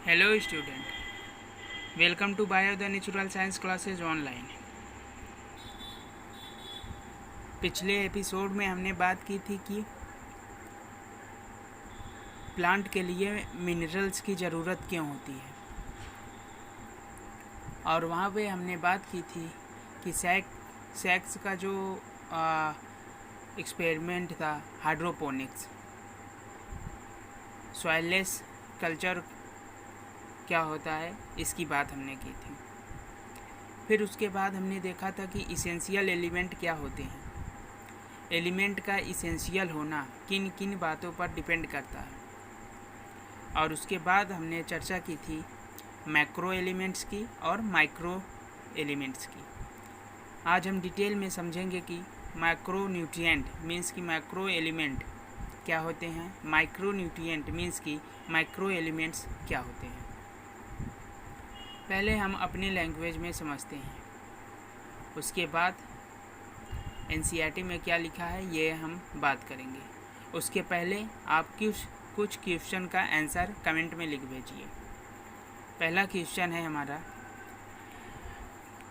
Hello student, welcome to bio the natural science classes online. पिछले episode में हमने बात की थी कि प्लांट के लिए मिनरल्स की ज़रूरत क्यों होती है, और वहाँ पे हमने बात की थी कि सेक्स का जो एक्सपेरिमेंट था हाइड्रोपोनिक्स, सॉइललेस कल्चर क्या होता है, इसकी बात हमने की थी। फिर उसके बाद हमने देखा था कि इसेंशियल एलिमेंट क्या होते हैं। एलिमेंट का इसेंशियल होना किन किन बातों पर डिपेंड करता है, और उसके बाद हमने चर्चा की थी मैक्रो एलिमेंट्स की और माइक्रो एलिमेंट्स की। आज हम डिटेल में समझेंगे कि मैक्रो न्यूट्रिएंट मीन्स कि मैक्रो एलिमेंट क्या होते हैं, माइक्रो न्यूट्रिएंट मीन्स कि माइक्रो एलिमेंट्स क्या होते हैं। पहले हम अपने लैंग्वेज में समझते हैं, उसके बाद एनसीईआरटी में क्या लिखा है ये हम बात करेंगे। उसके पहले आप कुछ क्वेश्चन का आंसर कमेंट में लिख भेजिए। पहला क्वेश्चन है हमारा,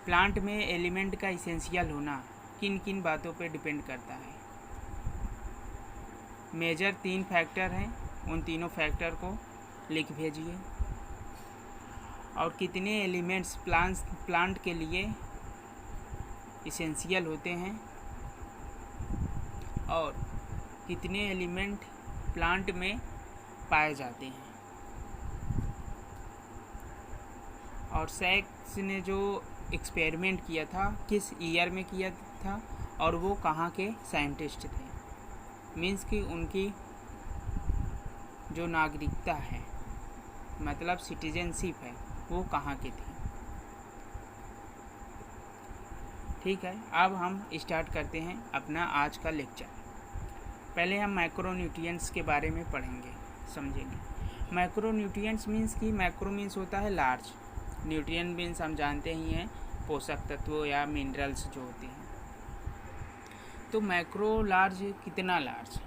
प्लांट में एलिमेंट का इसेंशियल होना किन किन बातों पर डिपेंड करता है। मेजर 3 फैक्टर हैं, उन तीनों फैक्टर को लिख भेजिए। और कितने एलिमेंट्स प्लांट के लिए इसेंशियल होते हैं, और कितने एलिमेंट प्लांट में पाए जाते हैं। और सैक्स ने जो एक्सपेरिमेंट किया था किस ईयर में किया था, और वो कहाँ के साइंटिस्ट थे, मीन्स कि उनकी जो नागरिकता है मतलब सिटीजनशिप है वो कहाँ की थी। ठीक है, अब हम स्टार्ट करते हैं अपना आज का लेक्चर। पहले हम मैक्रोन्यूट्रिएंट्स के बारे में पढ़ेंगे, समझेंगे। मैक्रोन्यूट्रिएंट्स मीन्स कि मैक्रो मीन्स होता है लार्ज, न्यूट्रिएंट मीन्स हम जानते ही हैं पोषक तत्व या मिनरल्स जो होते हैं। तो मैक्रो लार्ज कितना लार्ज,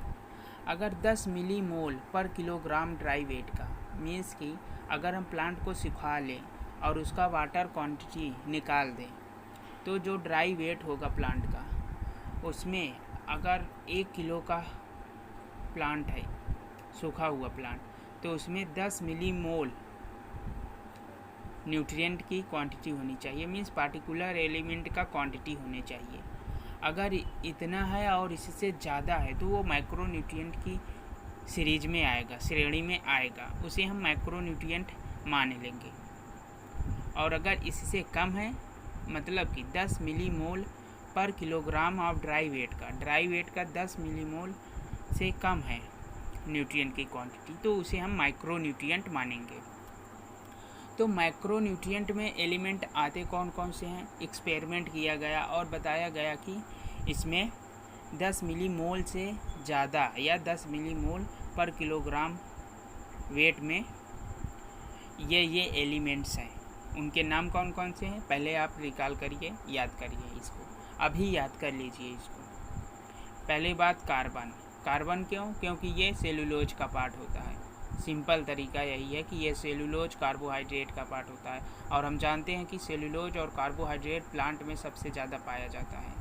अगर 10 मिली मोल पर किलोग्राम ड्राई वेट का, मीन्स कि अगर हम प्लांट को सुखा लें और उसका वाटर क्वांटिटी निकाल दें तो जो ड्राई वेट होगा प्लांट का, उसमें अगर 1 किलो का प्लांट है, सूखा हुआ प्लांट, तो उसमें 10 मिली मोल न्यूट्रिएंट की क्वांटिटी होनी चाहिए, मीन्स पार्टिकुलर एलिमेंट का क्वांटिटी होनी चाहिए। अगर इतना है और इससे ज़्यादा है तो वो माइक्रो न्यूट्रिएंट की सीरीज में आएगा, श्रेणी में आएगा, उसे हम माइक्रो न्यूट्रिएंट मान लेंगे। और अगर इससे कम है, मतलब कि 10 मिली मोल पर किलोग्राम ऑफ ड्राई वेट का 10 मिली मोल से कम है न्यूट्रिएंट की क्वांटिटी, तो उसे हम माइक्रो न्यूट्रिएंट मानेंगे। तो माइक्रो न्यूट्रिएंट में एलिमेंट आते कौन कौन से हैं, एक्सपेरिमेंट किया गया और बताया गया कि इसमें 10 मिली मोल से ज़्यादा या 10 मिली मोल पर किलोग्राम वेट में ये एलिमेंट्स हैं। उनके नाम कौन कौन से हैं, पहले आप रिकॉल करिए, याद करिए इसको, अभी याद कर लीजिए इसको। पहली बात कार्बन क्यों, क्योंकि ये सेलुलोज का पार्ट होता है। सिंपल तरीका यही है कि ये सेलुलोज कार्बोहाइड्रेट का पार्ट होता है, और हम जानते हैं कि सेलुलोज और कार्बोहाइड्रेट प्लांट में सबसे ज़्यादा पाया जाता है,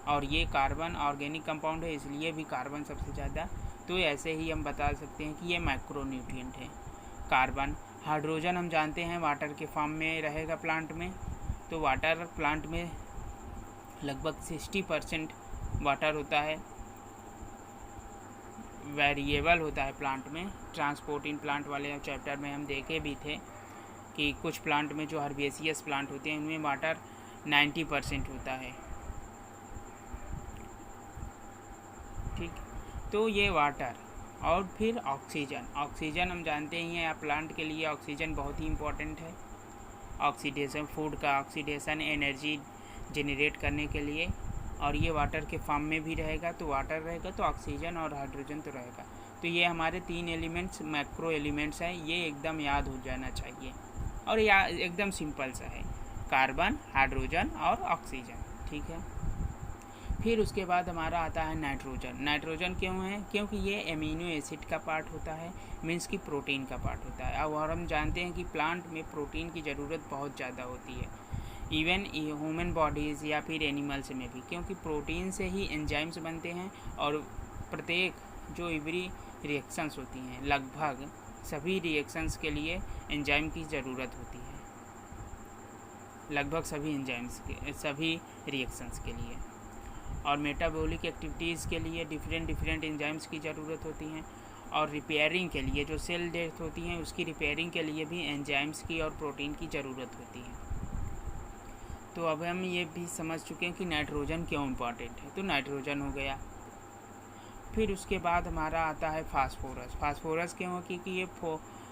और ये कार्बन ऑर्गेनिक कंपाउंड है, इसलिए भी कार्बन सबसे ज़्यादा। तो ऐसे ही हम बता सकते हैं कि ये माइक्रो न्यूट्रिएंट है। कार्बन, हाइड्रोजन हम जानते हैं वाटर के फॉर्म में रहेगा प्लांट में, तो वाटर प्लांट में लगभग 60% वाटर होता है, वेरिएबल होता है प्लांट में। ट्रांसपोर्ट इन प्लांट वाले चैप्टर में हम देखे भी थे कि कुछ प्लांट में जो हर्बेसियस प्लांट होते हैं उनमें वाटर 90% होता है। ठीक, तो ये वाटर, और फिर ऑक्सीजन हम जानते ही हैं, प्लांट के लिए ऑक्सीजन बहुत ही इम्पोर्टेंट है। ऑक्सीडेशन, फूड का ऑक्सीडेशन, एनर्जी जनरेट करने के लिए, और ये वाटर के फॉर्म में भी रहेगा, तो वाटर रहेगा तो ऑक्सीजन और हाइड्रोजन तो रहेगा। तो ये हमारे 3 एलिमेंट्स मैक्रो एलिमेंट्स हैं, ये एकदम याद हो जाना चाहिए, और एकदम सिंपल सा है, कार्बन, हाइड्रोजन और ऑक्सीजन। ठीक है, फिर उसके बाद हमारा आता है नाइट्रोजन। नाइट्रोजन क्यों है? क्योंकि ये एमिनो एसिड का पार्ट होता है, मीन्स कि प्रोटीन का पार्ट होता है। अब और हम जानते हैं कि प्लांट में प्रोटीन की ज़रूरत बहुत ज़्यादा होती है, इवन ह्यूमन बॉडीज़ या फिर एनिमल्स में भी, क्योंकि प्रोटीन से ही एंजाइम्स बनते हैं और प्रत्येक जो एवरी रिएक्शंस होती हैं, लगभग सभी रिएक्शंस के लिए एंजाइम की ज़रूरत होती है, लगभग सभी एंजाइम्स के, सभी रिएक्शंस के लिए। और मेटाबॉलिक एक्टिविटीज़ के लिए डिफरेंट एंजाइम्स की ज़रूरत होती हैं, और रिपेयरिंग के लिए, जो सेल डेथ होती हैं उसकी रिपेयरिंग के लिए भी एंजाइम्स की और प्रोटीन की ज़रूरत होती है। तो अब हम ये भी समझ चुके हैं कि नाइट्रोजन क्यों इम्पॉर्टेंट है, तो नाइट्रोजन हो गया। फिर उसके बाद हमारा आता है फास्फोरस। फास्फोरस क्यों? क्योंकि ये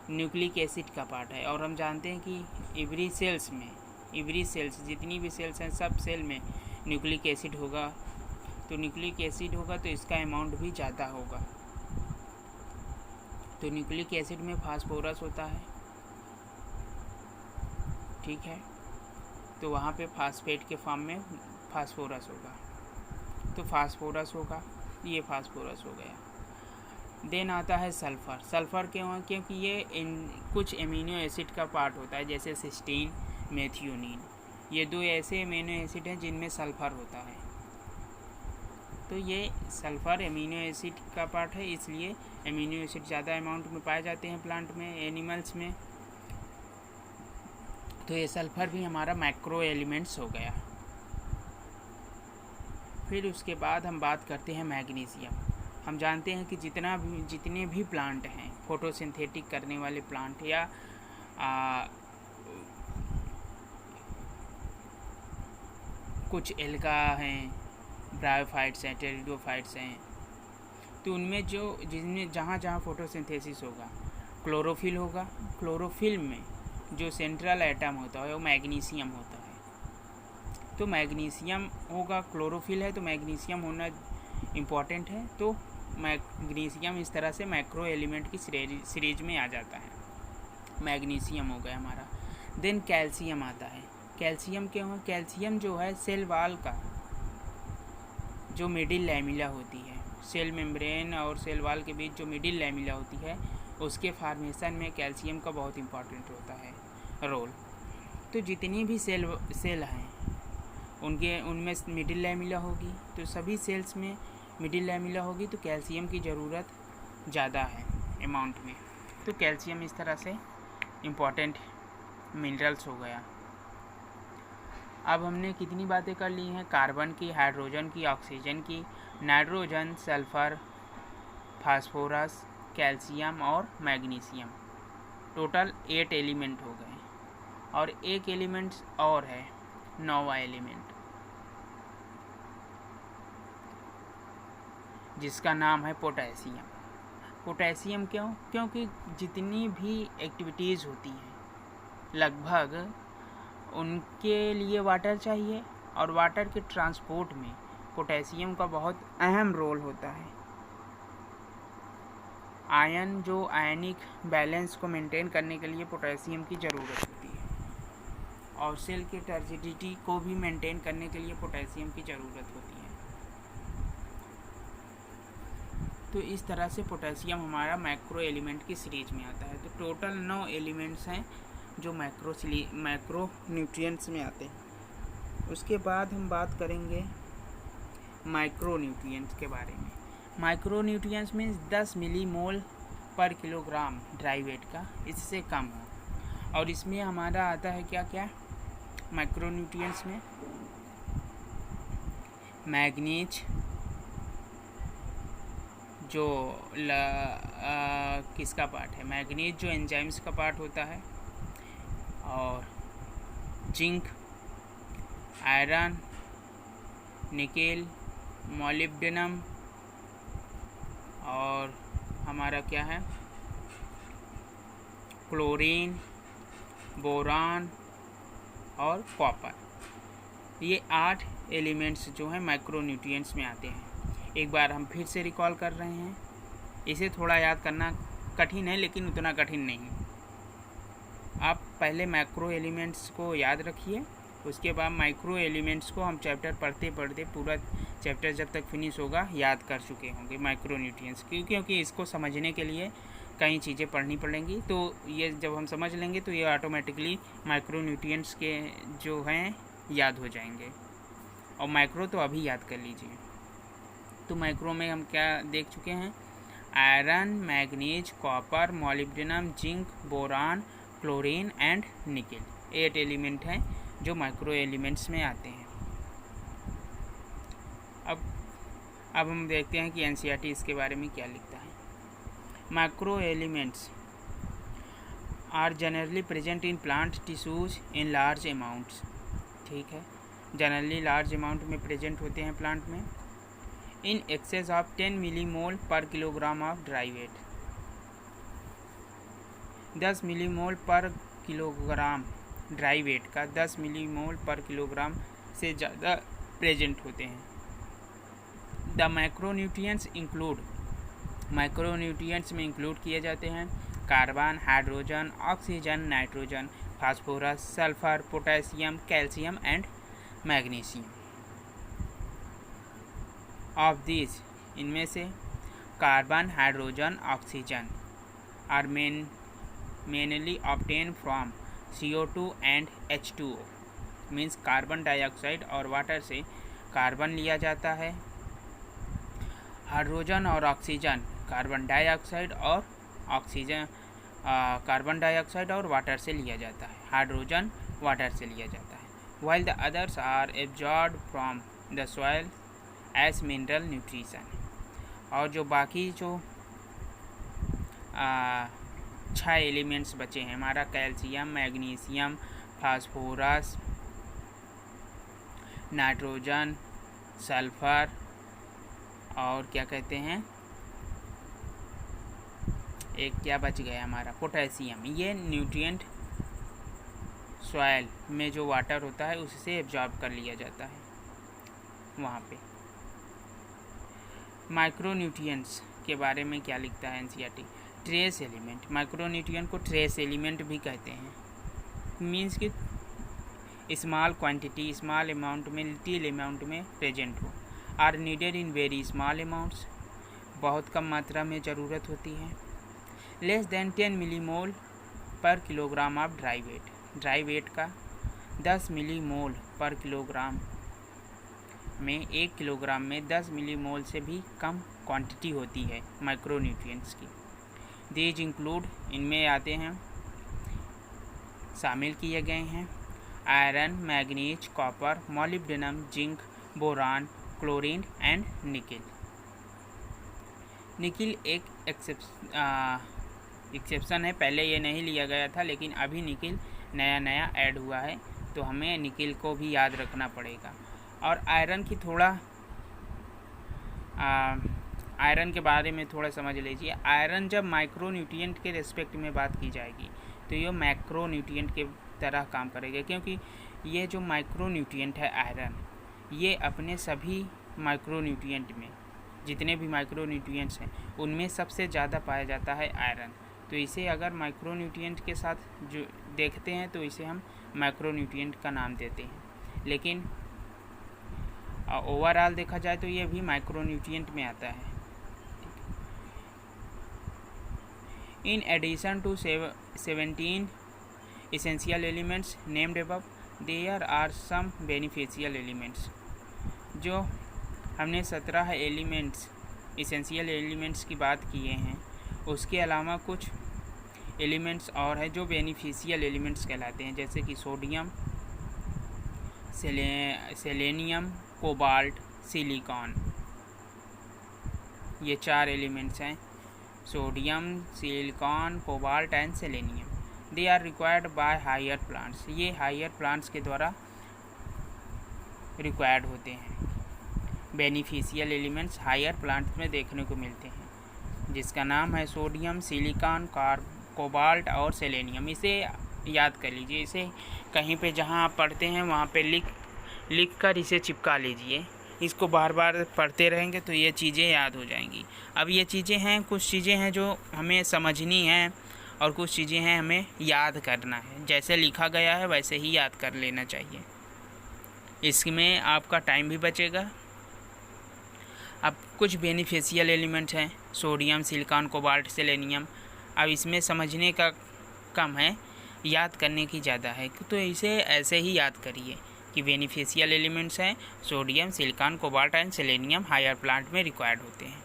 न्यूक्लिक एसिड का पार्ट है, और हम जानते हैं कि एवरी सेल्स जितनी भी सेल्स हैं सब सेल में न्यूक्लिक एसिड होगा, तो न्यूक्लिक एसिड होगा तो इसका अमाउंट भी ज़्यादा होगा। तो न्यूक्लिक एसिड में फास्फोरस होता है, ठीक है, तो वहाँ पे फास्फेट के फॉर्म में फास्फोरस होगा, तो फास्फोरस होगा, ये फास्फोरस हो गया। देन आता है सल्फ़र। सल्फ़र क्यों है? क्योंकि ये कुछ एमिनो एसिड का पार्ट होता है, जैसे सिस्टीन, मेथियोनिन, ये दो ऐसे एमिनो एसिड हैं जिनमें सल्फ़र होता है। तो ये सल्फ़र एमिनो एसिड का पार्ट है, इसलिए एमिनो एसिड ज़्यादा अमाउंट में पाए जाते हैं प्लांट में, एनिमल्स में। तो ये सल्फ़र भी हमारा मैक्रो एलिमेंट्स हो गया। फिर उसके बाद हम बात करते हैं मैग्नीशियम। हम जानते हैं कि जितने भी प्लांट हैं, फोटोसिंथेटिक करने वाले प्लांट या कुछ एल्गा हैं, ब्रायोफाइट्स हैं, टेरिडोफाइट्स हैं, तो उनमें जिनमें जहाँ फोटोसिंथेसिस होगा, क्लोरोफिल होगा। क्लोरोफिल में जो सेंट्रल एटम होता है वो मैग्नीशियम होता है। तो मैग्नीशियम होगा, क्लोरोफिल है तो मैग्नीशियम होना इम्पॉर्टेंट है। तो मैग्नीशियम इस तरह से मैक्रो एलिमेंट की सीरीज में आ जाता है। मैग्नीशियम हो गया हमारा। देन कैल्शियम आता है। कैल्शियम क्यों है? कैल्शियम जो है सेल वाल का जो मिडिल लैमिला होती है, सेल मेम्ब्रेन और सेल वाल के बीच जो मिडिल लैमिला होती है, उसके फॉर्मेशन में कैल्शियम का बहुत इम्पॉर्टेंट होता है रोल। तो जितनी भी सेल हैं उनमें मिडिल लैमिला होगी, तो सभी सेल्स में मिडिल लैमिला होगी, तो कैल्शियम की ज़रूरत ज़्यादा है अमाउंट में। तो कैल्शियम इस तरह से इम्पॉर्टेंट मिनरल्स हो गया। अब हमने कितनी बातें कर ली हैं? कार्बन की, हाइड्रोजन की, ऑक्सीजन की, नाइट्रोजन, सल्फ़र, फास्फोरस, कैल्शियम और मैग्नीशियम। टोटल 8 एलिमेंट हो गए, और एक एलिमेंट और है, 9वां एलिमेंट, जिसका नाम है पोटेशियम। पोटेशियम क्यों? क्योंकि जितनी भी एक्टिविटीज़ होती हैं लगभग उनके लिए वाटर चाहिए, और वाटर के ट्रांसपोर्ट में पोटेशियम का बहुत अहम रोल होता है। आयन जो आयनिक बैलेंस को मेंटेन करने के लिए पोटेशियम की ज़रूरत होती है, और सेल के टर्जिडिटी को भी मेंटेन करने के लिए पोटेशियम की ज़रूरत होती है। तो इस तरह से पोटेशियम हमारा मैक्रो एलिमेंट की सीरीज में आता है। तो टोटल 9 एलिमेंट्स हैं जो मैक्रो न्यूट्रिएंट्स में आते हैं। उसके बाद हम बात करेंगे माइक्रो न्यूट्रिएंट्स के बारे में। माइक्रो न्यूट्रिएंट्स में 10 millimole per kilogram dry weight का, इससे कम हो। और इसमें हमारा आता है क्या क्या माइक्रो न्यूट्रिएंट्स में? मैग्नीज जो किसका पार्ट है? मैग्नीज जो एंजाइम्स का पार्ट होता है, और जिंक, आयरन, निकेल, मोलिब्डेनम, और हमारा क्या है, क्लोरीन, बोरान और कॉपर। ये 8 एलिमेंट्स जो हैं माइक्रो न्यूट्रिएंट्स में आते हैं। एक बार हम फिर से रिकॉल कर रहे हैं। इसे थोड़ा याद करना कठिन है, लेकिन उतना कठिन नहीं। आप पहले मैक्रो एलिमेंट्स को याद रखिए, उसके बाद माइक्रो एलिमेंट्स को हम चैप्टर पढ़ते पढ़ते पूरा चैप्टर जब तक फिनिश होगा याद कर चुके होंगे माइक्रो न्यूट्रिएंट्स, क्योंकि इसको समझने के लिए कई चीज़ें पढ़नी पड़ेंगी। तो ये जब हम समझ लेंगे तो ये ऑटोमेटिकली माइक्रो न्यूट्रिएंट्स के जो हैं याद हो जाएंगे। और माइक्रो तो अभी याद कर लीजिए। तो माइक्रो में हम क्या देख चुके हैं, iron, manganese, copper, molybdenum, zinc, boron, chlorine and nickel, 8 element हैं जो माइक्रो एलिमेंट्स में आते हैं। अब हम देखते हैं कि एनसीईआरटी इसके बारे में क्या लिखता है। Micro elements are generally present in plant tissues in large amounts. ठीक है, जनरली लार्ज अमाउंट में प्रेजेंट होते हैं प्लांट में। In excess of 10 millimole per kilogram of dry weight, 10 millimole per kilogram dry weight का 10 मिलीमोल पर किलोग्राम से ज़्यादा present होते हैं। द माइक्रोन्यूट्रिएंट्स इंक्लूड, माइक्रोन्यूट्रिएंट्स में इंक्लूड किए जाते हैं carbon, hydrogen, oxygen, nitrogen, phosphorus, sulphur, potassium, calcium and magnesium. Of this, इनमें से carbon, hydrogen, oxygen are mainly obtain from CO2 and H2O, means carbon dioxide और water से carbon लिया जाता है। हाइड्रोजन और ऑक्सीजन कार्बन डाइऑक्साइड और oxygen, carbon dioxide और वाटर से लिया जाता है। हाइड्रोजन वाटर से लिया जाता है। while the others are absorbed from the soil as mineral nutrition। और जो बाकी जो 6 एलिमेंट्स बचे हैं हमारा, calcium, magnesium, phosphorus, nitrogen, sulphur और क्या कहते हैं, एक क्या बच गया हमारा, पोटेशियम। ये न्यूट्रिएंट सॉइल में जो वाटर होता है उससे एब्जॉर्ब कर लिया जाता है वहाँ पे। माइक्रोन्यूट्रिएंट्स के बारे में क्या लिखता है एनसीईआरटी, ट्रेस एलिमेंट। माइक्रोन्यूट्रिएंट को ट्रेस एलिमेंट भी कहते हैं, मीन्स कि स्मॉल क्वांटिटी, स्मॉल अमाउंट में, लिटिल अमाउंट में प्रेजेंट हो। Are needed in very small amounts, बहुत कम मात्रा में ज़रूरत होती है। Less than 10 millimole per kilogram of dry weight, dry weight का 10 मिलीमोल पर किलोग्राम में, 1 किलोग्राम में 10 मिलीमोल से भी कम क्वांटिटी होती है माइक्रोन्यूट्रिएंट्स की। दीज इंक्लूड, इनमें आते हैं, शामिल किए गए हैं iron, manganese, copper, molybdenum, zinc, boron, chlorine and nickel. Nickel एक एक्सेप्शन है, पहले ये नहीं लिया गया था लेकिन अभी निकेल नया ऐड हुआ है तो हमें निकेल को भी याद रखना पड़ेगा। और आयरन की थोड़ा आयरन के बारे में थोड़ा समझ लीजिए। आयरन जब माइक्रोन्यूट्रिएंट के रेस्पेक्ट में बात की जाएगी तो ये मैक्रोन्यूट्रिएंट के तरह काम करेगा, क्योंकि ये जो माइक्रोन्यूट्रिएंट है आयरन, ये अपने सभी माइक्रोन्यूट्रिएंट में, जितने भी माइक्रोन्यूट्रिएंट्स हैं उनमें सबसे ज़्यादा पाया जाता है आयरन। तो इसे अगर माइक्रोन्यूट्रिएंट के साथ जो देखते हैं तो इसे हम माइक्रोन्यूट्रिएंट का नाम देते हैं, लेकिन ओवरऑल देखा जाए तो ये भी माइक्रोन्यूट्रिएंट में आता है। In addition to 17 essential elements named above, there are some beneficial elements। जो हमने 17 एलिमेंट्स, इसेंशियल एलिमेंट्स की बात किए हैं, उसके अलावा कुछ एलिमेंट्स और हैं जो बेनिफिशियल एलिमेंट्स कहलाते हैं, जैसे कि सोडियम, सेलेनियम, कोबाल्ट, सिलिकॉन। ये 4 एलिमेंट्स हैं, sodium, silicon, cobalt and selenium. They are required by higher plants, ये हायर प्लांट्स के द्वारा रिक्वायर्ड होते हैं। बेनिफिशियल एलिमेंट्स हायर प्लांट्स में देखने को मिलते हैं, जिसका नाम है सोडियम, सिलिकॉन, कोबाल्ट और सेलेनियम। इसे याद कर लीजिए, इसे कहीं पे जहाँ आप पढ़ते हैं वहाँ पे लिख कर इसे चिपका लीजिए। इसको बार बार पढ़ते रहेंगे तो ये चीज़ें याद हो जाएंगी। अब ये चीज़ें हैं, कुछ चीज़ें हैं जो हमें समझनी हैं और कुछ चीज़ें हैं हमें याद करना है। जैसे लिखा गया है वैसे ही याद कर लेना चाहिए। इसमें आपका टाइम भी बचेगा। अब कुछ बेनिफिशियल एलिमेंट्स हैं, सोडियम, सिलिकॉन, कोबाल्ट, सेलेनियम। अब इसमें समझने का कम है, याद करने की ज़्यादा है, तो इसे ऐसे ही याद करिए कि बेनिफिशियल एलिमेंट्स हैं sodium, silicon, cobalt and selenium, higher plant में रिक्वायर्ड होते हैं।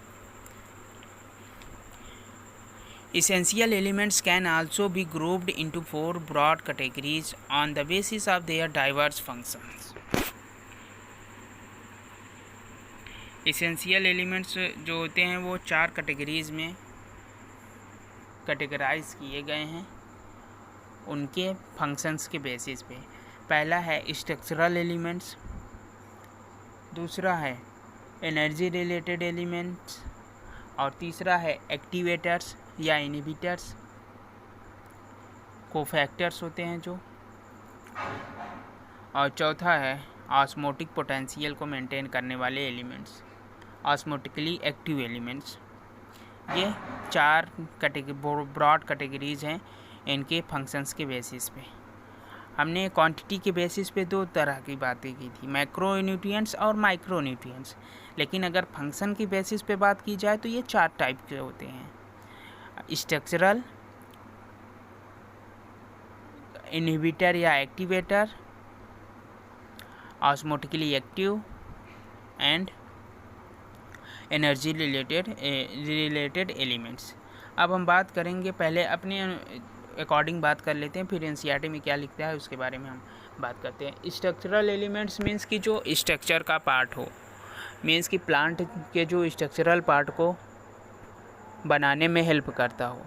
Essential elements can also be grouped into 4 broad categories on the basis of their diverse functions. Essential elements जो होते हैं वो 4 कैटेगरीज में कैटेगराइज किए गए हैं उनके फंक्शंस के बेसिस पे। पहला है स्ट्रक्चरल एलिमेंट्स, दूसरा है एनर्जी रिलेटेड एलिमेंट्स, और तीसरा है एक्टिवेटर्स या इनहिबिटर्स, कोफैक्टर्स होते हैं जो, और चौथा है ऑस्मोटिक पोटेंशियल को मेंटेन करने वाले एलिमेंट्स, ऑस्मोटिकली एक्टिव एलिमेंट्स। ये 4 ब्रॉड कैटेगरीज हैं इनके फंक्शंस के बेसिस पे। हमने क्वांटिटी के बेसिस पे 2 तरह की बातें की थी, मैक्रो न्यूट्रिएंट्स और माइक्रो न्यूट्रिएंट्स। लेकिन अगर फंक्शन की बेसिस पे बात की जाए तो ये 4 टाइप के होते हैं, स्ट्रक्चरल, इनहिबिटर या activator, osmotically active and energy related elements. अब हम बात करेंगे, पहले अपने अकॉर्डिंग बात कर लेते हैं, फिर एनसीईआरटी में क्या लिखता है उसके बारे में हम बात करते हैं। स्ट्रक्चरल एलिमेंट्स मीन्स कि जो स्ट्रक्चर का पार्ट हो, मीन्स कि प्लांट के जो स्ट्रक्चरल पार्ट को बनाने में हेल्प करता हो,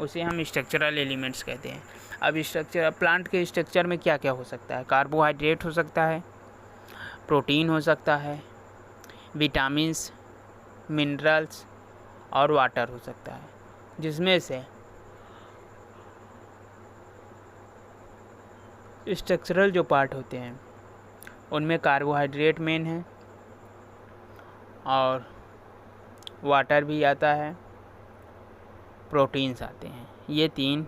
उसे हम स्ट्रक्चरल एलिमेंट्स कहते हैं। अब स्ट्रक्चर, प्लांट के स्ट्रक्चर में क्या क्या हो सकता है? कार्बोहाइड्रेट हो सकता है, प्रोटीन हो सकता है, विटामिन्स, मिनरल्स और वाटर हो सकता है, जिसमें से स्ट्रक्चरल जो पार्ट होते हैं उनमें कार्बोहाइड्रेट मेन है और वाटर भी आता है, प्रोटीन्स आते हैं, ये 3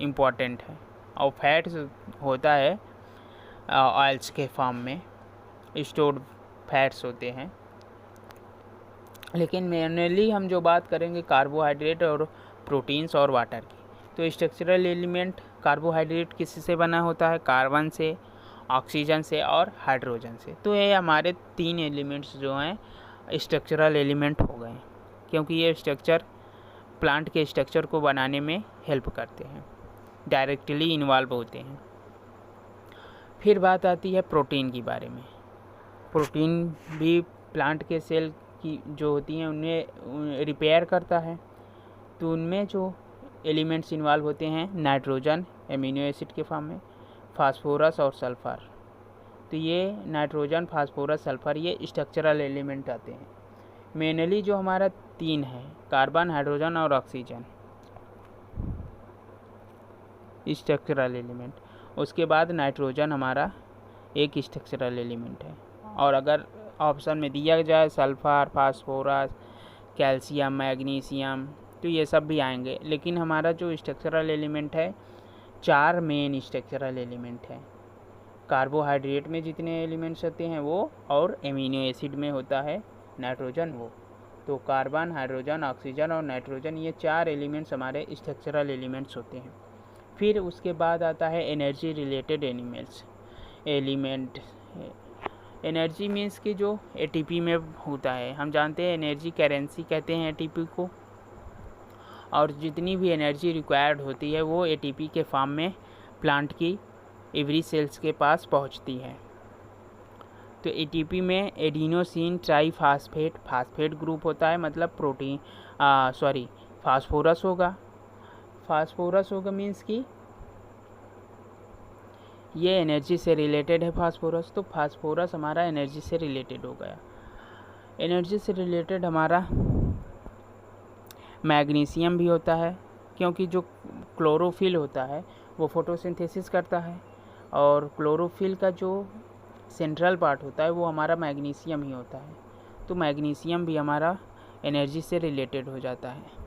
इम्पॉर्टेंट है। और फैट्स होता है ऑयल्स के फॉर्म में, स्टोर्ड फैट्स होते हैं। लेकिन मेनली हम जो बात करेंगे कार्बोहाइड्रेट और प्रोटीन्स और वाटर की, तो स्ट्रक्चरल एलिमेंट कार्बोहाइड्रेट किससे बना होता है? कार्बन से, ऑक्सीजन से और हाइड्रोजन से। तो ये हमारे 3 एलिमेंट्स जो हैं स्ट्रक्चरल एलिमेंट हो गए, क्योंकि ये स्ट्रक्चर प्लांट के स्ट्रक्चर को बनाने में हेल्प करते हैं, डायरेक्टली इन्वॉल्व होते हैं। फिर बात आती है प्रोटीन के बारे में। प्रोटीन भी प्लांट के सेल की जो होती हैं उन्हें रिपेयर करता है। तो उनमें जो एलिमेंट्स इन्वॉल्व होते हैं, नाइट्रोजन एमिनो एसिड के फॉर्म में, फास्फोरस और सल्फ़र। तो ये नाइट्रोजन, फास्फोरस, सल्फ़र ये स्ट्रक्चरल एलिमेंट आते हैं। मेनली जो हमारा 3 है, कार्बन, हाइड्रोजन और ऑक्सीजन, स्ट्रक्चरल एलिमेंट। उसके बाद नाइट्रोजन हमारा एक स्ट्रक्चरल एलिमेंट है। और अगर ऑप्शन में दिया जाए सल्फ़र, फास्फोरस, कैल्शियम, मैग्नीशियम, तो ये सब भी आएंगे। लेकिन हमारा जो स्ट्रक्चरल एलिमेंट है, 4 मेन स्ट्रक्चरल एलिमेंट है। कार्बोहाइड्रेट में जितने एलिमेंट्स होते हैं वो, और एमिनो एसिड में होता है नाइट्रोजन वो। तो कार्बन, हाइड्रोजन, ऑक्सीजन और नाइट्रोजन, ये 4 एलिमेंट्स हमारे स्ट्रक्चरल एलिमेंट्स होते हैं। फिर उसके बाद आता है energy related element. Energy means कि जो एटीपी में होता है, हम जानते हैं एनर्जी करेंसी कहते हैं एटीपी को, और जितनी भी एनर्जी रिक्वायर्ड होती है वो एटीपी के फॉर्म में प्लांट की एवरी सेल्स के पास पहुंचती है। तो एटीपी में एडिनोसिन ट्राईफास्फेट, फास्फेट ग्रुप होता है, मतलब फास्फोरस होगा मीन्स कि ये एनर्जी से रिलेटेड है फास्फोरस। तो फास्फोरस हमारा एनर्जी से रिलेटेड हो गया। एनर्जी से रिलेटेड हमारा मैग्नीशियम भी होता है, क्योंकि जो क्लोरोफिल होता है वो फोटोसिंथेसिस करता है, और क्लोरोफिल का जो सेंट्रल पार्ट होता है वो हमारा मैग्नीशियम ही होता है। तो मैग्नीशियम भी हमारा एनर्जी से रिलेटेड हो जाता है।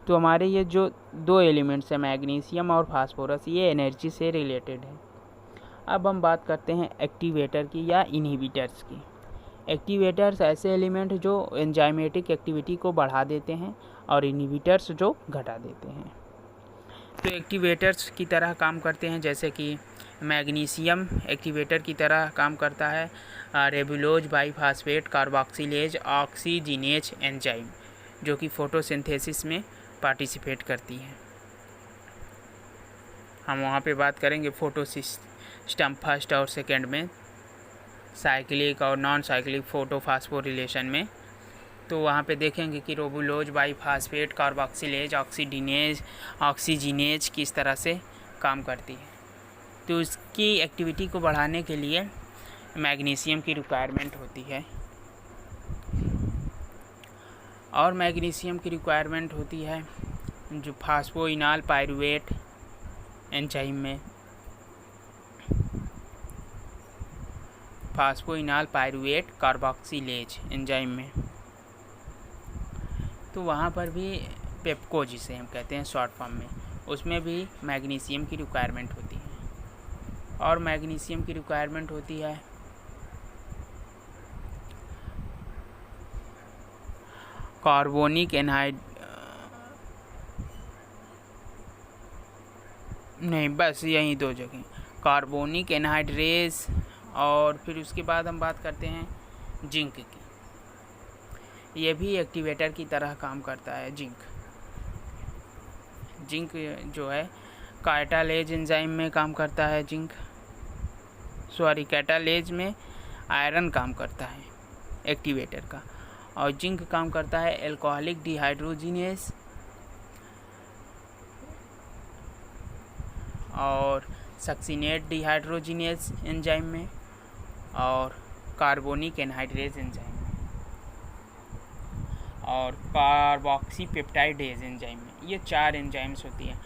तो हमारे ये जो 2 एलिमेंट्स हैं मैग्नीशियम और फास्फोरस, ये एनर्जी से रिलेटेड है। अब हम बात करते हैं एक्टिवेटर की या इनहिबिटर्स की। एक्टिवेटर्स ऐसे एलिमेंट जो एंजाइमेटिक एक्टिविटी को बढ़ा देते हैं और इनहिबिटर्स जो घटा देते हैं। तो एक्टिवेटर्स की तरह काम करते हैं, जैसे कि मैग्नीशियम एक्टिवेटर की तरह काम करता है रेबुलोज बाईफास्फेट कार्बोक्सिलेज ऑक्सीजिनेज एंजाइम, जो कि फोटोसिंथेसिस में पार्टिसिपेट करती है। हम वहाँ पे बात करेंगे फोटोसिस्टम फर्स्ट और सेकंड में, साइक्लिक और नॉन साइक्लिक फोटोफास्फोरिलेशन में। तो वहाँ पे देखेंगे कि रोबुलोज बाईफास्फेट कार्बोक्सिलेज ऑक्सीजिनेज किस तरह से काम करती है। तो उसकी एक्टिविटी को बढ़ाने के लिए मैग्नीशियम की रिक्वायरमेंट होती है, और मैग्नीशियम की रिक्वायरमेंट होती है जो फास्फोइनॉल पाइरुवेट एंजाइम में, फास्फोइनॉल पाइरुवेट कार्बोक्सिलेज एंजाइम में। तो वहाँ पर भी पेप्को जिसे हम कहते हैं शॉर्ट फॉर्म में, उसमें भी मैग्नीशियम की रिक्वायरमेंट होती है। और मैग्नीशियम की रिक्वायरमेंट होती है कार्बोनिक नहीं, बस यही दो जगह, कार्बोनिक एनहाइड्रेज। और फिर उसके बाद हम बात करते हैं जिंक की। ये भी एक्टिवेटर की तरह काम करता है। जिंक जो है कैटालेज एंजाइम में काम करता है। कैटालेज में आयरन काम करता है एक्टिवेटर का, और जिंक काम करता है एल्कोहलिक डिहाइड्रोजिनेज और सक्सिनेट डिहाइड्रोजिनेज एंजाइम में, और कार्बोनिक एनहाइड्रेज एंजाइम में, और कार्बोक्सीपेप्टाइडेज एंजाइम में। ये 4 एंजाइम्स होती हैं,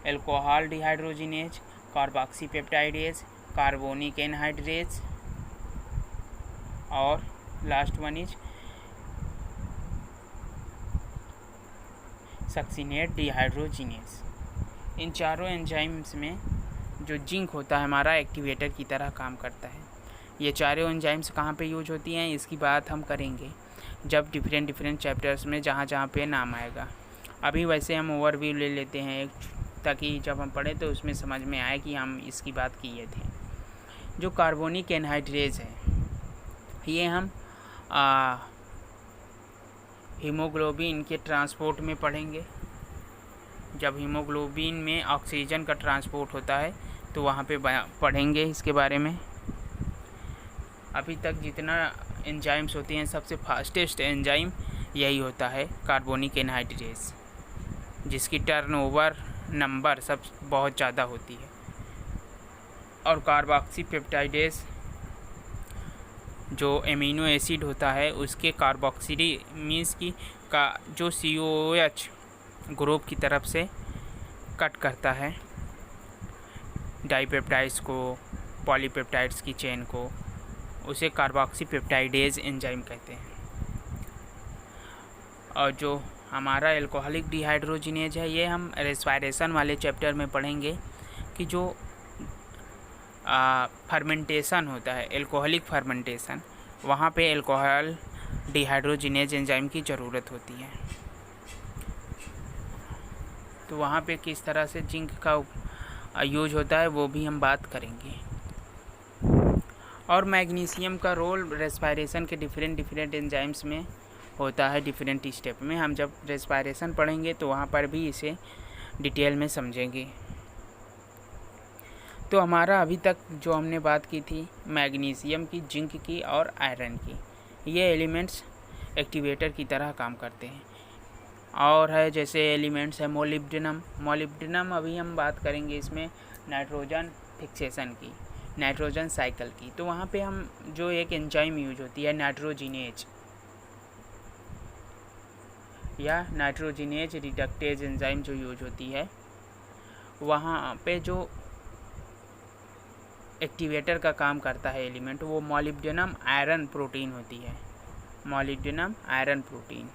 alcohol dehydrogenase, carboxypeptidase, carbonic anhydrase, और last one is succinate dehydrogenase. इन चारों एंजाइम्स में जो जिंक होता है हमारा एक्टिवेटर की तरह काम करता है। ये चारों एंजाइम्स कहाँ पे यूज होती हैं इसकी बात हम करेंगे जब डिफरेंट चैप्टर्स में जहाँ पे नाम आएगा। अभी वैसे हम ओवरव्यू ले लेते हैं ताकि जब हम पढ़ें तो उसमें समझ में आए कि हम इसकी बात किए थे। जो कार्बोनिक एनहाइड्रेज है, ये हम हीमोग्लोबिन के ट्रांसपोर्ट में पढ़ेंगे। जब हीमोग्लोबिन में ऑक्सीजन का ट्रांसपोर्ट होता है तो वहाँ पे पढ़ेंगे इसके बारे में। अभी तक जितना एंजाइम्स होती हैं सबसे फास्टेस्ट एंजाइम यही होता है कार्बोनिक एनहाइड्रेज, जिसकी टर्नओवर नंबर सब बहुत ज़्यादा होती है। और कार्बोक्सीपेप्टाइडेज जो एमिनो एसिड होता है उसके कार्बोक्सिली मीन्स की का जो COOH ग्रुप की तरफ से कट करता है डाइपेप्टाइड्स को, पॉलीपेप्टाइड्स की चेन को, उसे कार्बोक्सीपेप्टाइडेज एंजाइम कहते हैं। और जो हमारा एल्कोहलिक डिहाइड्रोजिनेज है, ये हम रेस्पिरेशन वाले चैप्टर में पढ़ेंगे कि जो फर्मेंटेशन होता है, एल्कोहलिक फर्मेंटेशन, वहाँ पे एल्कोहल डिहाइड्रोजिनेज एंजाइम की ज़रूरत होती है। तो वहाँ पे किस तरह से जिंक का यूज होता है वो भी हम बात करेंगे। और मैग्नीशियम का रोल रेस्पिरेशन के डिफरेंट एंजाइम्स में होता है डिफरेंट स्टेप में। हम जब रेस्पिरेशन पढ़ेंगे तो वहाँ पर भी इसे डिटेल में समझेंगे। तो हमारा अभी तक जो हमने बात की थी मैग्नीशियम की, जिंक की और आयरन की, ये एलिमेंट्स एक्टिवेटर की तरह काम करते हैं। और है जैसे एलिमेंट्स है मोलिब्डेनम अभी हम बात करेंगे इसमें नाइट्रोजन फिक्सेशन की, नाइट्रोजन साइकिल की। तो वहाँ पे हम जो एक एंजाइम यूज होती है नाइट्रोजिनेज या नाइट्रोजिनेज रिडक्टेज एंजाइम जो यूज होती है, वहाँ पे जो एक्टिवेटर का काम करता है एलिमेंट वो मोलिब्डेनम आयरन प्रोटीन होती है, मोलिब्डेनम आयरन प्रोटीन।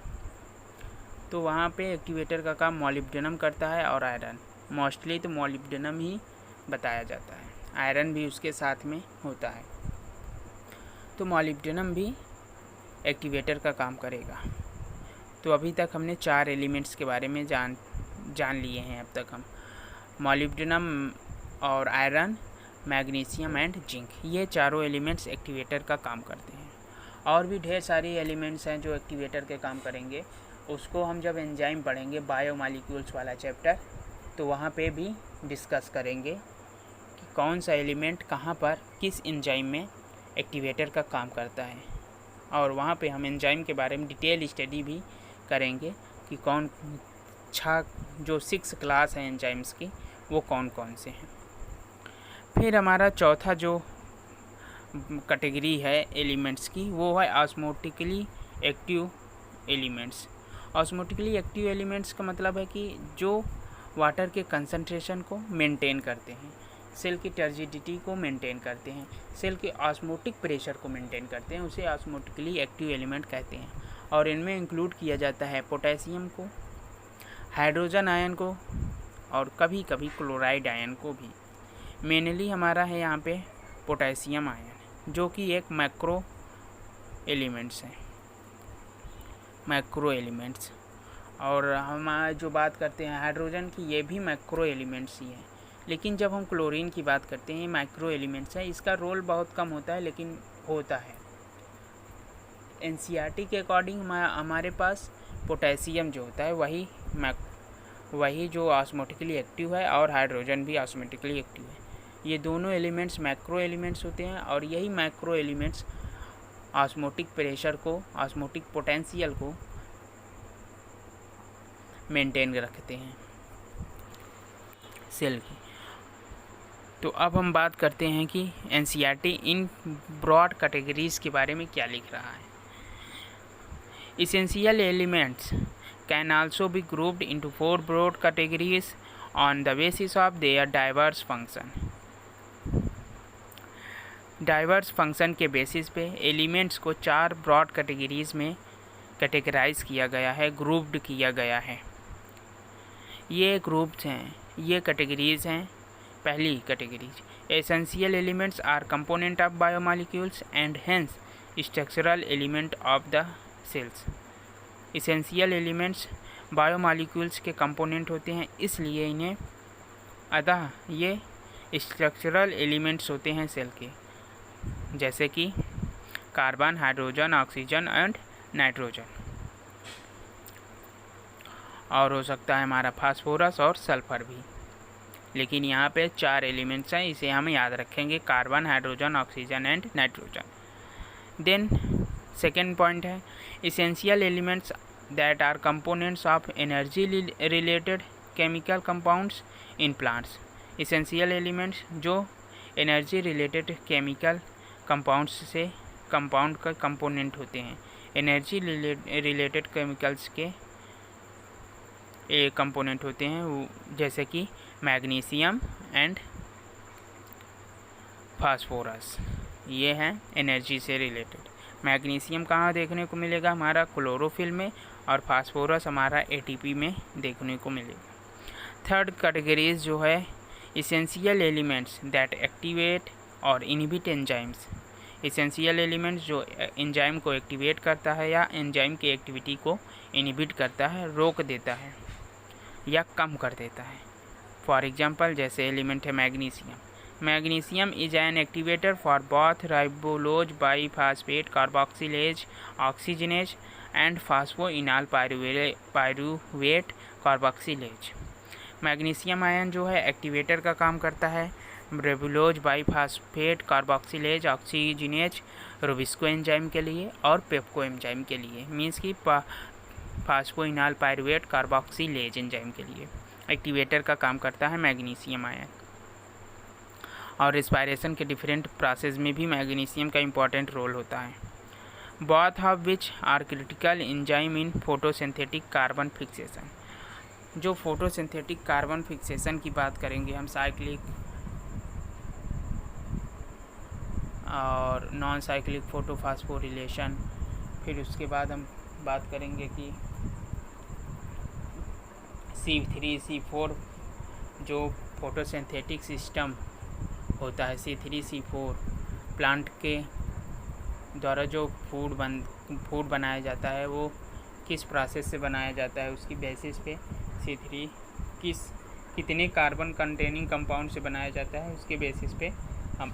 तो वहाँ पे एक्टिवेटर का काम मोलिब्डेनम करता है और आयरन, मोस्टली तो मोलिब्डेनम ही बताया जाता है। आयरन भी उसके साथ में होता है। तो मॉलिब्डेनम भी एक्टिवेटर का काम करेगा। तो अभी तक हमने 4 एलिमेंट्स के बारे में जान लिए हैं अब तक हम। मॉलिब्डेनम और आयरन, मैग्नीशियम एंड जिंक, ये चारों एलिमेंट्स एक्टिवेटर का काम करते हैं। और भी ढेर सारी एलिमेंट्स हैं जो एक्टिवेटर के काम करेंगे। उसको हम जब एंजाइम पढ़ेंगे, बायोमॉलिक्यूल्स वाला चैप्टर, तो वहाँ पे भी डिस्कस करेंगे कि कौन सा एलिमेंट कहाँ पर किस एंजाइम में एक्टिवेटर का काम करता है। और वहाँ पे हम एंजाइम के बारे में डिटेल स्टडी भी करेंगे कि कौन जो 6 क्लास हैं एंजाइम्स की, वो कौन कौन से हैं। फिर हमारा चौथा जो कैटेगरी है एलिमेंट्स की, वो है osmotically active elements. Osmotically active elements का मतलब है कि जो वाटर के कंसंट्रेशन को मेंटेन करते हैं, सेल की टर्जिडिटी को मेंटेन करते हैं, सेल के ऑस्मोटिक प्रेशर को मेंटेन करते हैं, उसे ऑस्मोटिकली एक्टिव एलिमेंट कहते हैं। और इनमें इंक्लूड किया जाता है पोटेशियम को, हाइड्रोजन आयन को और कभी कभी क्लोराइड आयन को भी। मेनली हमारा है यहाँ पे पोटेशियम आयन, जो कि एक मैक्रो एलिमेंट्स है, मैक्रो एलिमेंट्स। और हम जो बात करते हैं हाइड्रोजन की, ये भी मैक्रो एलिमेंट्स ही है। लेकिन जब हम क्लोरीन की बात करते हैं, ये माइक्रो एलिमेंट्स है। इसका रोल बहुत कम होता है, लेकिन होता है। एनसीईआरटी के अकॉर्डिंग हमारे पास पोटेशियम जो होता है वही जो ऑस्मोटिकली एक्टिव है, और हाइड्रोजन भी ऑस्मोटिकली एक्टिव है। ये दोनों एलिमेंट्स मैक्रो एलिमेंट्स होते हैं, और यही मैक्रो एलिमेंट्स ऑस्मोटिक प्रेशर को, ऑस्मोटिक पोटेंशियल को मेंटेन रखते हैं सेल की। तो अब हम बात करते हैं कि एनसीईआरटी इन ब्रॉड कैटेगरीज के बारे में क्या लिख रहा है। Essential elements can also be grouped into 4 broad categories on the basis of their diverse function. Diverse function के बेसिस पे एलिमेंट्स को 4 ब्रॉड कैटेगरीज में कैटेगराइज किया गया है, ग्रुप्ड किया गया है। ये ग्रुप्स हैं, ये कैटेगरीज हैं। पहली categories, essential elements are component of biomolecules and hence structural element of the cells. Essential elements biomolecules के कंपोनेंट होते हैं, इसलिए इन्हें अतः ये स्ट्रक्चरल एलिमेंट्स होते हैं सेल के, जैसे कि carbon, hydrogen, oxygen and nitrogen. और हो सकता है हमारा फास्फोरस और सल्फर भी। लेकिन यहाँ पे 4 एलिमेंट्स हैं, इसे हम याद रखेंगे, carbon, hydrogen, oxygen and nitrogen. Then second point है essential elements that are components of energy related chemical compounds in plants. Essential elements जो एनर्जी रिलेटेड केमिकल कंपाउंड्स से कंपाउंड का कंपोनेंट होते हैं, एनर्जी रिलेटेड केमिकल्स के component होते हैं, जैसे कि मैग्नीशियम एंड फास्फोरस, ये हैं एनर्जी से रिलेटेड। मैग्नीशियम कहाँ देखने को मिलेगा? हमारा क्लोरोफिल में, और फास्फोरस हमारा एटीपी में देखने को मिलेगा। थर्ड कैटेगरीज जो है इसेंशियल एलिमेंट्स दैट एक्टिवेट और इनहिबिट एंजाइम्स। इसेंशियल एलिमेंट्स जो एंजाइम को एक्टिवेट करता है या एंजाइम की एक्टिविटी को इनहिबिट करता है, रोक देता है या कम कर देता है। फॉर एग्जांपल जैसे एलिमेंट है magnesium. Magnesium is an activator for both ribulose bisphosphate carboxylase oxygenase and phosphoenolpyruvate carboxylase. Magnesium ion जो है एक्टिवेटर का काम करता है ribulose bisphosphate carboxylase oxygenase RuBisCO enzyme के लिए और पेप्को एंजाइम के लिए, मीन्स कि फास्फोइनॉल पायरुवेट कार्बोक्सिलेज एंजाइम के लिए एक्टिवेटर का काम करता है मैग्नीशियम आयन। और रेस्पिरेशन के डिफरेंट प्रोसेस में भी मैग्नीशियम का इम्पॉर्टेंट रोल होता है। Both of which are critical enzyme in photosynthetic carbon fixation. जो फोटोसिंथेटिक कार्बन फिक्सेशन की बात करेंगे हम, साइक्लिक और नॉन साइक्लिक फोटोफॉस्फोरिलेशन। फिर उसके बाद हम बात करेंगे कि C3 C4 जो फोटोसिंथेटिक सिस्टम होता है। C3C4 प्लांट के द्वारा जो फूड बनाया जाता है वो किस प्रोसेस से बनाया जाता है, उसकी बेसिस पे C3 कितने कार्बन कंटेनिंग कंपाउंड से बनाया जाता है, उसके बेसिस पे हम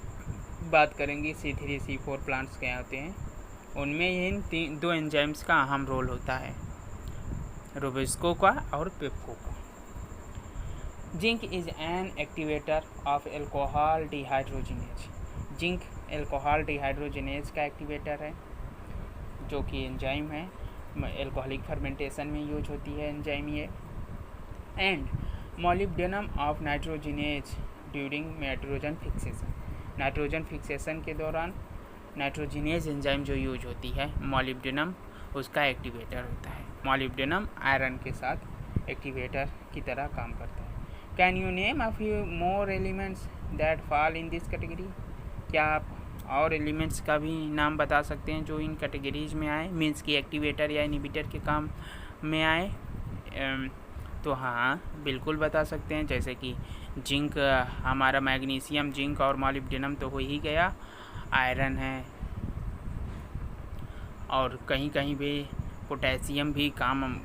बात करेंगे C3C4 प्लांट्स क्या होते हैं। उनमें इन दो एंजाइम्स का अहम रोल होता है, रोबेस्को का और पेप्को का। Zinc is an activator of alcohol dehydrogenase. Zinc alcohol dehydrogenase का एक्टिवेटर है, जो कि एंजाइम है, एल्कोहलिक फर्मेंटेशन में यूज होती है एंजाइम ये। And molybdenum of nitrogenase during nitrogen fixation. Nitrogen fixation के दौरान नाइट्रोजिनेज एंजाइम जो यूज होती है मोलिब्डेनम, उसका एक्टिवेटर होता है। मोलिब्डेनम आयरन के साथ एक्टिवेटर की तरह काम करता है। Can you name a few more elements that fall in this category? क्या आप और एलिमेंट्स का भी नाम बता सकते हैं जो इन कैटेगरीज में आए, मीन्स कि एक्टिवेटर या इनहिबिटर के काम में आए? तो हाँ, बिल्कुल बता सकते हैं। जैसे कि जिंक, हमारा मैग्नीशियम, जिंक और मोलिब्डेनम तो हो ही गया। आयरन है, और कहीं कहीं भी पोटेशियम भी काम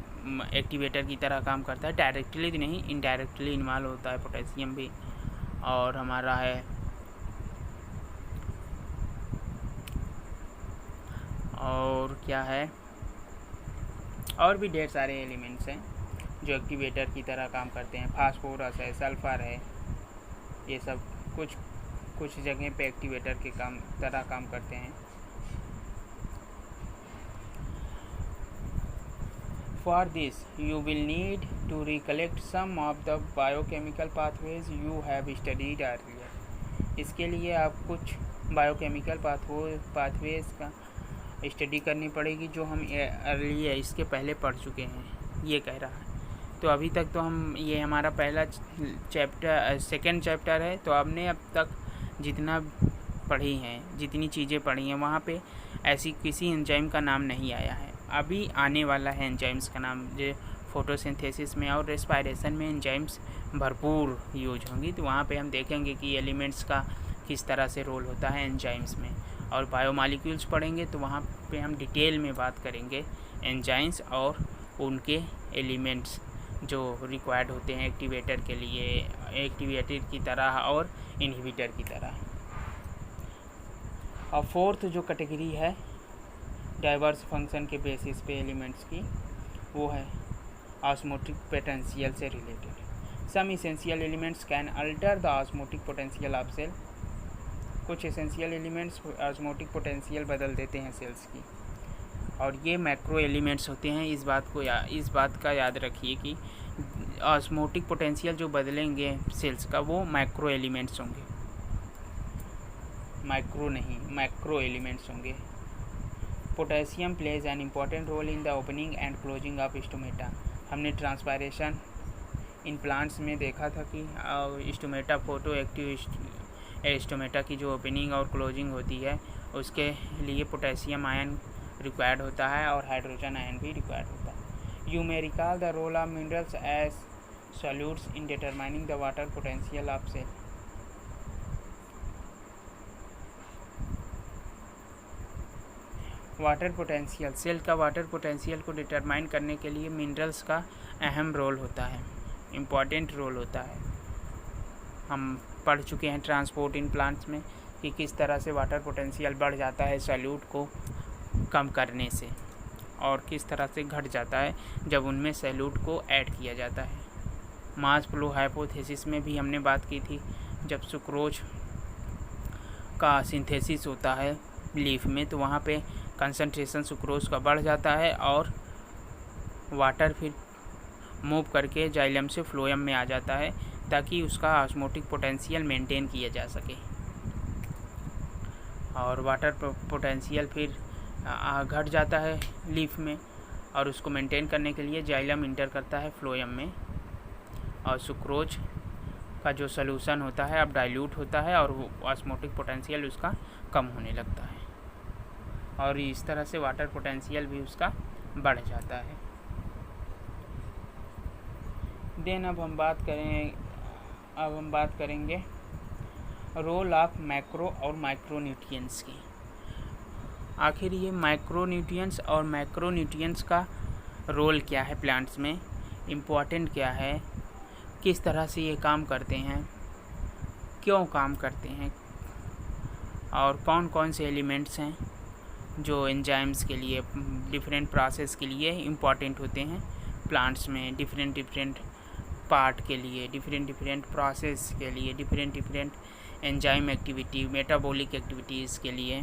एक्टिवेटर की तरह काम करता है। डायरेक्टली नहीं, इनडायरेक्टली इन्वॉल्व होता है पोटेशियम भी। और हमारा है और क्या है, और भी ढेर सारे एलिमेंट्स हैं जो एक्टिवेटर की तरह काम करते हैं। फास्फोरस है, सल्फर है, ये सब कुछ जगह पे एक्टिवेटर के तरह काम करते हैं। For this, you will need to recollect some of the biochemical pathways you have studied earlier. इसके लिए आप कुछ बायोकेमिकल पाथवेज का स्टडी करनी पड़ेगी जो हम अर्लियर इसके पहले पढ़ चुके हैं, ये कह रहा है। तो अभी तक तो ये हमारा पहला सेकेंड चैप्टर है, तो आपने अब तक जितना पढ़ी हैं, जितनी चीज़ें पढ़ी हैं, वहाँ पे ऐसी किसी एंजाइम का नाम नहीं आया है। अभी आने वाला है एंजाइम्स का नाम, जो फोटोसिंथेसिस में और रेस्पायरेशन में एंजाइम्स भरपूर यूज होंगी। तो वहाँ पे हम देखेंगे कि एलिमेंट्स का किस तरह से रोल होता है एंजाइम्स में। और बायोमॉलिक्यूल्स पढ़ेंगे तो वहाँ पे हम डिटेल में बात करेंगे एंजाइम्स और उनके एलिमेंट्स जो रिक्वायर्ड होते हैं एक्टिवेटर के लिए, एक्टिवेटर की तरह और इनहिबिटर की तरह। और फोर्थ जो कैटेगरी है डाइवर्स फंक्शन के बेसिस पे एलिमेंट्स की, वो है ऑस्मोटिक पोटेंशियल से related. Some essential elements can alter the osmotic potential of cell. कुछ एसेंशियल एलिमेंट्स ऑस्मोटिक पोटेंशियल बदल देते हैं सेल्स की, और ये मैक्रो एलिमेंट्स होते हैं। इस बात का याद रखिए कि ऑस्मोटिक पोटेंशियल जो बदलेंगे सेल्स का, वो मैक्रो एलिमेंट्स होंगे, माइक्रो नहीं, मैक्रो एलिमेंट्स होंगे। Potassium plays an important role in the opening and closing of stomata. हमने ट्रांसपायरेशन इन प्लांट्स में देखा था कि स्टोमेटा, फोटो एक्टिव स्टोमेटा की जो ओपनिंग और क्लोजिंग होती है, उसके लिए पोटेशियम आयन रिक्वायर्ड होता है और हाइड्रोजन आयन भी रिक्वायर्ड होता है। You may recall the role of minerals as solutes in determining the water potential of cell. Water potential, cell का वाटर पोटेंशियल को डिटरमाइन करने के लिए मिनरल्स का अहम रोल होता है, इम्पॉर्टेंट रोल होता है। हम पढ़ चुके हैं ट्रांसपोर्ट इन प्लांट्स में कि किस तरह से वाटर पोटेंशियल बढ़ जाता है सॉल्यूट को कम करने से, और किस तरह से घट जाता है जब उनमें सॉल्यूट को ऐड किया जाता है। मास फ्लो हाइपोथेसिस में भी हमने बात की थी, जब सुक्रोज का सिंथेसिस होता है लीफ में, तो वहाँ पे कंसंट्रेशन सुक्रोज का बढ़ जाता है और वाटर फिर मूव करके जाइलम से फ्लोएम में आ जाता है, ताकि उसका ऑस्मोटिक पोटेंशियल मेंटेन किया जा सके। और वाटर पोटेंशियल फिर घट जाता है लीफ में, और उसको मेंटेन करने के लिए जाइलम इंटर करता है फ्लोएम में, और सुक्रोज का जो सॉल्यूशन होता है अब डाइल्यूट होता है और वो ऑस्मोटिक पोटेंशियल उसका कम होने लगता है, और इस तरह से वाटर पोटेंशियल भी उसका बढ़ जाता है। देन अब हम बात करेंगे रोल ऑफ मैक्रो और माइक्रोन्यूट्रिएंट्स की। आखिर ये माइक्रोन्यूट्रिएंट्स और मैक्रोन्यूट्रिएंट्स का रोल क्या है प्लांट्स में, इम्पोर्टेंट क्या है, किस तरह से ये काम करते हैं, क्यों काम करते हैं, और कौन कौन से एलिमेंट्स हैं जो एंजाइम्स के लिए, डिफरेंट प्रोसेस के लिए इम्पॉर्टेंट होते हैं प्लांट्स में, डिफरेंट पार्ट के लिए, डिफरेंट प्रोसेस के लिए, different enzyme activity, metabolic activities के लिए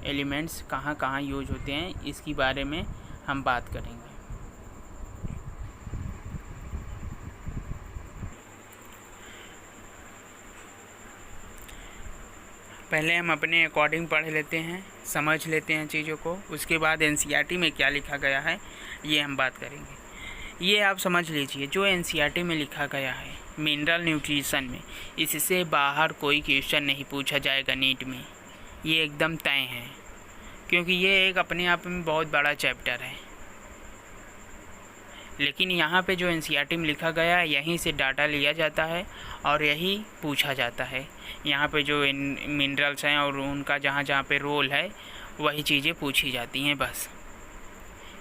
एलिमेंट्स कहाँ कहाँ यूज होते हैं, इसके बारे में हम बात करेंगे। पहले हम अपने अकॉर्डिंग पढ़ लेते हैं, समझ लेते हैं चीज़ों को, उसके बाद एनसीईआरटी में क्या लिखा गया है ये हम बात करेंगे। ये आप समझ लीजिए, जो एनसीईआरटी में लिखा गया है मिनरल न्यूट्रिशन में, इससे बाहर कोई क्वेश्चन नहीं पूछा जाएगा नीट में, ये एकदम तय है, क्योंकि ये एक अपने आप में बहुत बड़ा चैप्टर है। लेकिन यहाँ पे जो एनसीईआरटी में लिखा गया है यहीं से डाटा लिया जाता है और यही पूछा जाता है। यहाँ पे जो मिनरल्स हैं और उनका जहाँ जहाँ पे रोल है वही चीज़ें पूछी जाती हैं बस,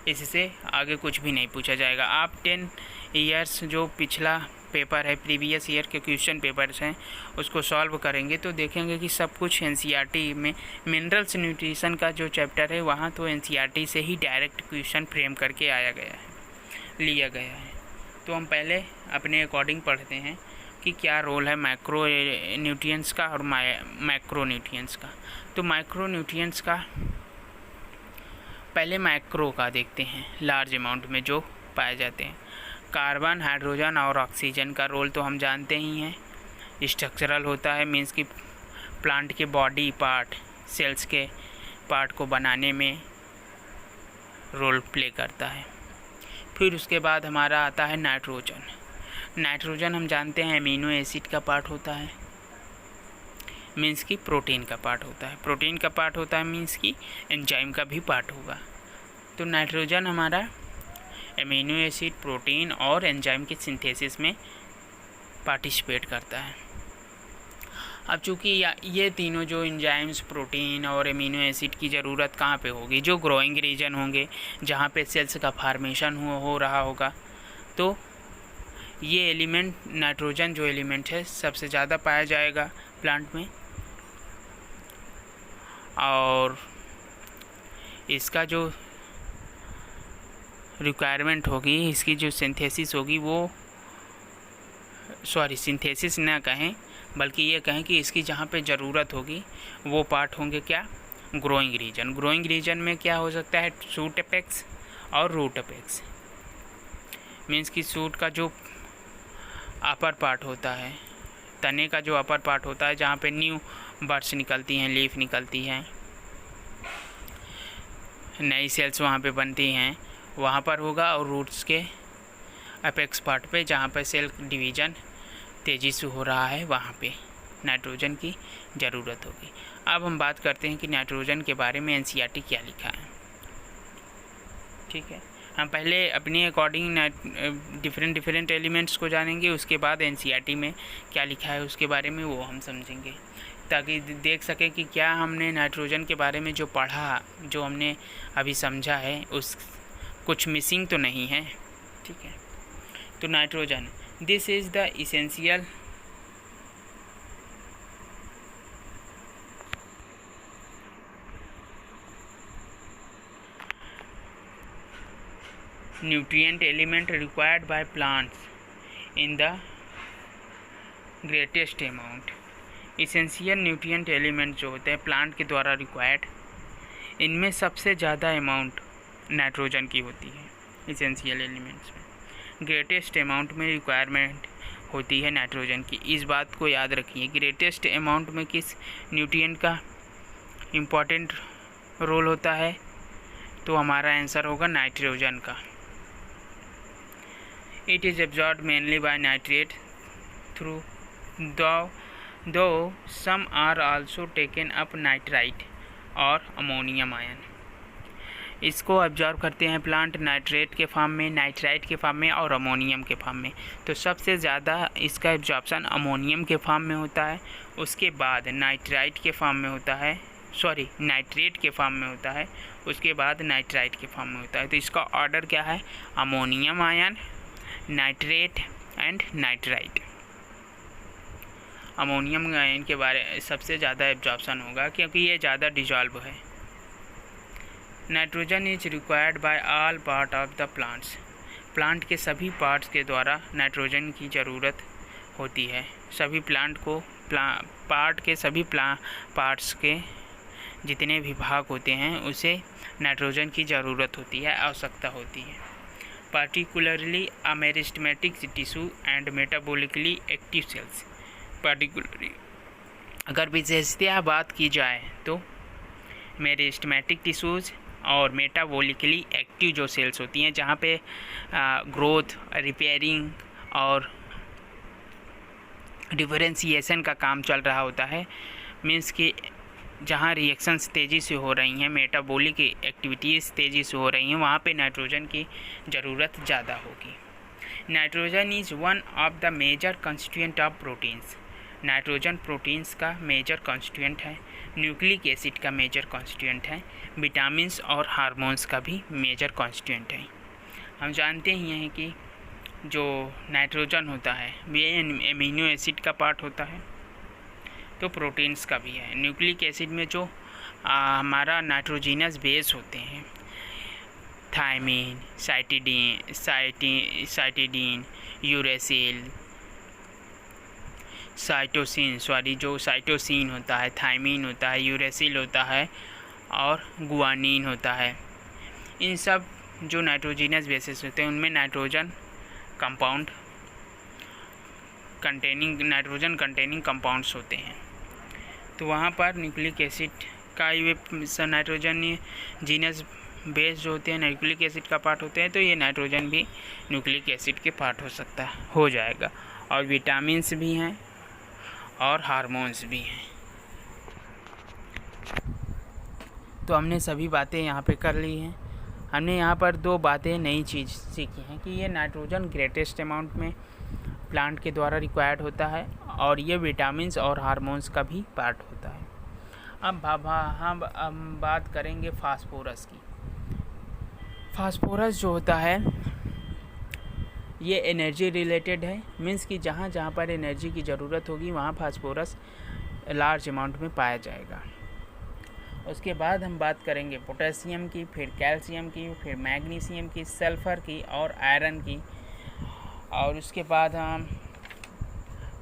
इससे आगे कुछ भी नहीं पूछा जाएगा। आप 10 ईयर्स जो पिछला पेपर है, प्रीवियस ईयर के क्वेश्चन पेपर्स हैं, उसको सॉल्व करेंगे तो देखेंगे कि सब कुछ एनसीईआरटी में, मिनरल्स न्यूट्रिशन का जो चैप्टर है वहाँ तो एनसीईआरटी से ही डायरेक्ट क्वेश्चन फ्रेम करके आया गया है, लिया गया है। तो हम पहले अपने अकॉर्डिंग पढ़ते हैं कि क्या रोल है मैक्रो न्यूट्रिएंट्स का और मैक्रो न्यूट्रिएंट्स का। तो माइक्रो न्यूट्रिएंट्स का, पहले मैक्रो का देखते हैं, लार्ज अमाउंट में जो पाए जाते हैं। कार्बन, हाइड्रोजन और ऑक्सीजन का रोल तो हम जानते ही हैं, स्ट्रक्चरल होता है, मीन्स कि प्लांट के बॉडी पार्ट, सेल्स के पार्ट को बनाने में रोल प्ले करता है। फिर उसके बाद हमारा आता है नाइट्रोजन। नाइट्रोजन हम जानते हैं अमीनो एसिड का पार्ट होता है, मीन्स कि प्रोटीन का पार्ट होता है, प्रोटीन का पार्ट होता है मीन्स कि एंजाइम का भी पार्ट होगा। तो नाइट्रोजन हमारा अमीनो एसिड, प्रोटीन और एंजाइम के सिंथेसिस में पार्टिसिपेट करता है। अब चूँकि ये तीनों जो एंजाइम्स, प्रोटीन और अमीनो एसिड की ज़रूरत कहाँ पे होगी, जो ग्रोइंग रीजन होंगे जहाँ पे सेल्स का फार्मेशन हो रहा होगा, तो ये एलिमेंट, नाइट्रोजन जो एलिमेंट है सबसे ज़्यादा पाया जाएगा प्लांट में, और इसका जो रिक्वायरमेंट होगी, इसकी जो सिंथेसिस होगी वो, सिंथेसिस ना कहें बल्कि ये कहें कि इसकी जहाँ पे ज़रूरत होगी वो पार्ट होंगे क्या, ग्रोइंग रीजन। ग्रोइंग रीजन में क्या हो सकता है, शूट एपेक्स और रूट एपेक्स, मीन्स कि शूट का जो अपर पार्ट होता है, तने का जो अपर पार्ट होता है जहाँ पे न्यू बड्स निकलती हैं, लीफ निकलती हैं, नई सेल्स वहाँ पे बनती हैं, वहाँ पर होगा, और रूट्स के अपेक्स पार्ट पे जहाँ पे सेल डिवीज़न तेज़ी से हो रहा है वहाँ पे नाइट्रोजन की ज़रूरत होगी। अब हम बात करते हैं कि नाइट्रोजन के बारे में एनसीईआरटी क्या लिखा है। ठीक है, हम पहले अपने अकॉर्डिंग डिफरेंट एलिमेंट्स को जानेंगे, उसके बाद एनसीईआरटी में क्या लिखा है उसके बारे में वो हम समझेंगे, ताकि देख सकें कि क्या हमने नाइट्रोजन के बारे में जो पढ़ा, जो हमने अभी समझा है, उस कुछ मिसिंग तो नहीं है। ठीक है, तो nitrogen, this is the essential nutrient element required by plants in the greatest amount। Essential nutrient element जो होते हैं प्लांट के द्वारा रिक्वायर्ड, इनमें सबसे ज़्यादा अमाउंट नाइट्रोजन की होती है। इसेंशियल एलिमेंट्स में ग्रेटेस्ट अमाउंट में रिक्वायरमेंट होती है नाइट्रोजन की, इस बात को याद रखिए। ग्रेटेस्ट अमाउंट में किस न्यूट्रिएंट का इम्पॉर्टेंट रोल होता है, तो हमारा आंसर होगा नाइट्रोजन का। It is absorbed mainly by nitrate through, though some are also taken up nitrite और अमोनियम आयन। इसको ऑब्जर्व करते हैं प्लांट नाइट्रेट के फॉर्म में, नाइट्राइट के फॉर्म में और अमोनियम के फॉर्म में। तो सबसे ज़्यादा इसका एब्जॉर्प्शन अमोनियम के फॉर्म में होता है, उसके बाद नाइट्राइट के फॉर्म में होता है, नाइट्रेट के फॉर्म में होता है, उसके बाद नाइट्राइट के फॉर्म में होता है। तो इसका ऑर्डर क्या है? Ammonium ion, nitrate and nitrite. Ammonium ion के बारे सबसे ज़्यादा एब्जॉर्प्शन होगा क्योंकि ये ज़्यादा डिजॉल्व है। Nitrogen is required by all part of the plants. Plant के सभी पार्ट्स के द्वारा नाइट्रोजन की ज़रूरत होती है। सभी प्लांट को पार्ट्स के जितने भी भाग होते हैं उसे नाइट्रोजन की ज़रूरत होती है, आवश्यकता होती है। Particularly meristematic tissue and metabolically active cells. Particularly अगर विशेषतः बात की जाए तो मेरिस्टेमेटिक टिश्यूज़ और मेटाबॉलिकली एक्टिव जो सेल्स होती हैं, जहाँ पे ग्रोथ, रिपेयरिंग और डिफरेंशिएशन का काम चल रहा होता है, मीन्स कि जहाँ रिएक्शंस तेज़ी से हो रही हैं, मेटाबॉलिक एक्टिविटीज़ तेज़ी से हो रही हैं, वहाँ पे नाइट्रोजन की ज़रूरत ज़्यादा होगी। Nitrogen is one of the major constituent of proteins. Nitrogen proteins का मेजर कंस्टिट्यूएंट है, न्यूक्लिक एसिड का मेजर कंस्टिट्यूएंट है, विटामिन्स और हार्मोन्स का भी मेजर कंस्टिट्यूएंट है। हम जानते ही हैं कि जो नाइट्रोजन होता है ये एमिनो एसिड का पार्ट होता है, तो प्रोटीन्स का भी है। न्यूक्लिक एसिड में जो हमारा नाइट्रोजिनस बेस होते हैं, थायमीन, साइटिडीन, यूरेसिल, जो साइटोसिन होता है, थायमीन होता है, यूरेसिल होता है और गुआनिन होता है। इन सब जो नाइट्रोजिनस बेसिस होते हैं उनमें नाइट्रोजन कंटेनिंग कंपाउंड्स होते हैं। तो वहाँ पर न्यूक्लिक एसिड का ये नाइट्रोजन जीनस बेस जो होते हैं न्यूक्लिक एसिड का पार्ट होते हैं, तो ये नाइट्रोजन भी न्यूक्लिक एसिड के पार्ट हो जाएगा। और विटामिन्स भी हैं और हार्मोन्स भी हैं। तो हमने सभी बातें यहाँ पे कर ली हैं। हमने यहाँ पर 2 बातें नई चीज़ सीखी हैं कि ये नाइट्रोजन ग्रेटेस्ट अमाउंट में प्लांट के द्वारा रिक्वायर्ड होता है और ये विटामिन्स और हार्मोन्स का भी पार्ट होता है। अब हम बात करेंगे फास्फोरस की। फास्फोरस जो होता है ये एनर्जी रिलेटेड है, मीन्स कि जहाँ जहाँ पर एनर्जी की ज़रूरत होगी वहाँ फास्फोरस लार्ज अमाउंट में पाया जाएगा। उसके बाद हम बात करेंगे पोटेशियम की, फिर कैल्शियम की, फिर मैग्नीशियम की, सल्फ़र की और आयरन की, और उसके बाद हम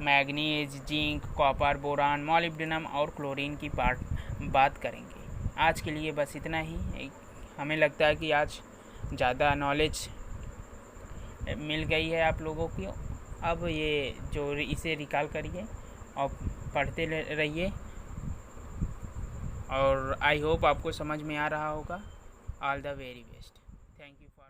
manganese, zinc, copper, boron, molybdenum और क्लोरीन की बात करेंगे। आज के लिए बस इतना ही। हमें लगता है कि आज ज़्यादा नॉलेज मिल गई है आप लोगों की। अब ये जो इसे रिकॉल करिए और पढ़ते रहिए, और आई होप आपको समझ में आ रहा होगा। All the very best. Thank you for